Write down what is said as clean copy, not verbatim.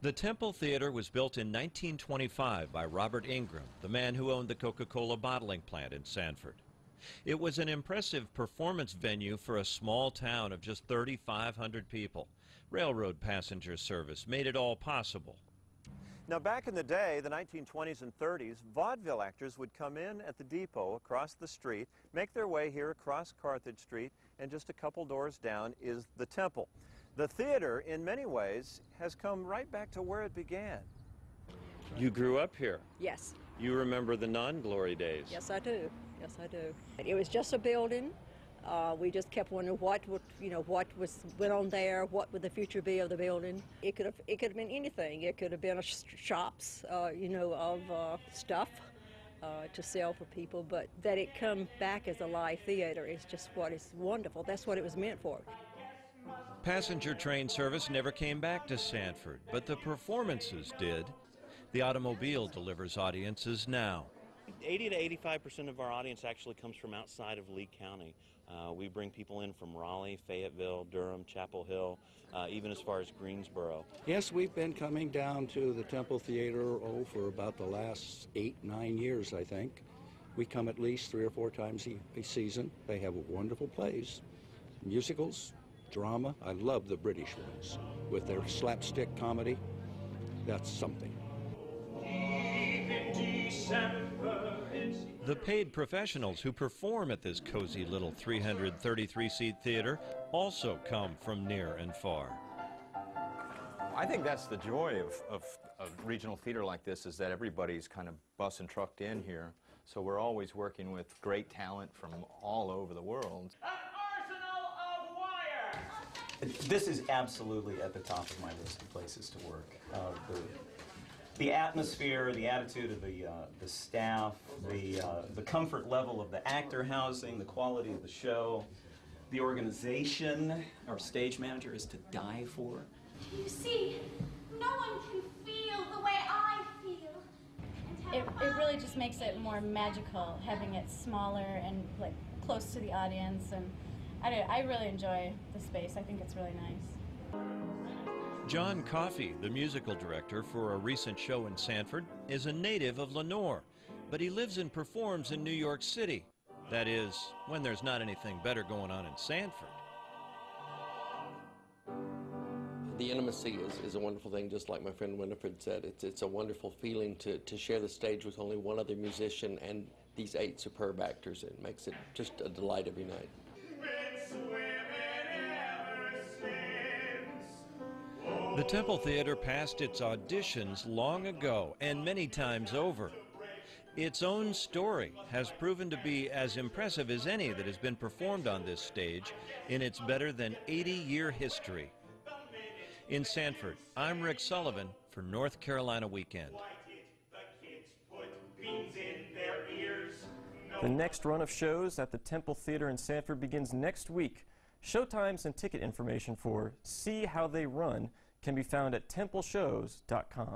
The Temple Theater was built in 1925 by Robert Ingram, the man who owned the Coca-Cola bottling plant in Sanford. It was an impressive performance venue for a small town of just 3,500 people. Railroad passenger service made it all possible. Now, back in the day, the 1920s and 30s, vaudeville actors would come in at the depot across the street, make their way here across Carthage Street, and just a couple doors down is the Temple. The theater, in many ways, has come right back to where it began. You grew up here? Yes. You remember the non-glory days? Yes, I do. Yes, I do. It was just a building. We just kept wondering what went on there. What would the future be of the building? It could have been anything. It could have been shops, of stuff to sell for people. But that it come back as a live theater is just what is wonderful. That's what it was meant for. Passenger train service never came back to Sanford, but the performances did. The automobile delivers audiences now. 80 to 85% of our audience actually comes from outside of Lee County. We bring people in from Raleigh, Fayetteville, Durham, Chapel Hill, even as far as Greensboro. Yes, we've been coming down to the Temple Theater, for about the last 8-9 years, I think. We come at least 3 or 4 times a season. They have wonderful plays, musicals, drama. I love the British ones with their slapstick comedy. That's something. The paid professionals who perform at this cozy little 333-seat theater also come from near and far. I think that's the joy of regional theater like this, is that everybody's kind of bus and trucked in here. So we're always working with great talent from all over the world. This is absolutely at the top of my list of places to work. The atmosphere, the attitude of the staff, the comfort level of the actor housing, the quality of the show, the organization our stage manager is to die for. You see, no one can feel the way I feel. It really just makes it more magical, having it smaller and like close to the audience, and I really enjoy the space. I think it's really nice. John Coffey, the musical director for a recent show in Sanford, is a native of Lenoir, but he lives and performs in New York City. That is, when there's not anything better going on in Sanford. The intimacy is a wonderful thing, just like my friend Winifred said. It's a wonderful feeling to share the stage with only one other musician and these 8 superb actors. It makes it just a delight every night. The Temple Theater passed its auditions long ago and many times over. Its own story has proven to be as impressive as any that has been performed on this stage in its better than 80-year history. In Sanford, I'm Rick Sullivan for North Carolina Weekend. The next run of shows at the Temple Theater in Sanford begins next week. Showtimes and ticket information for See How They Run can be found at templeshows.com.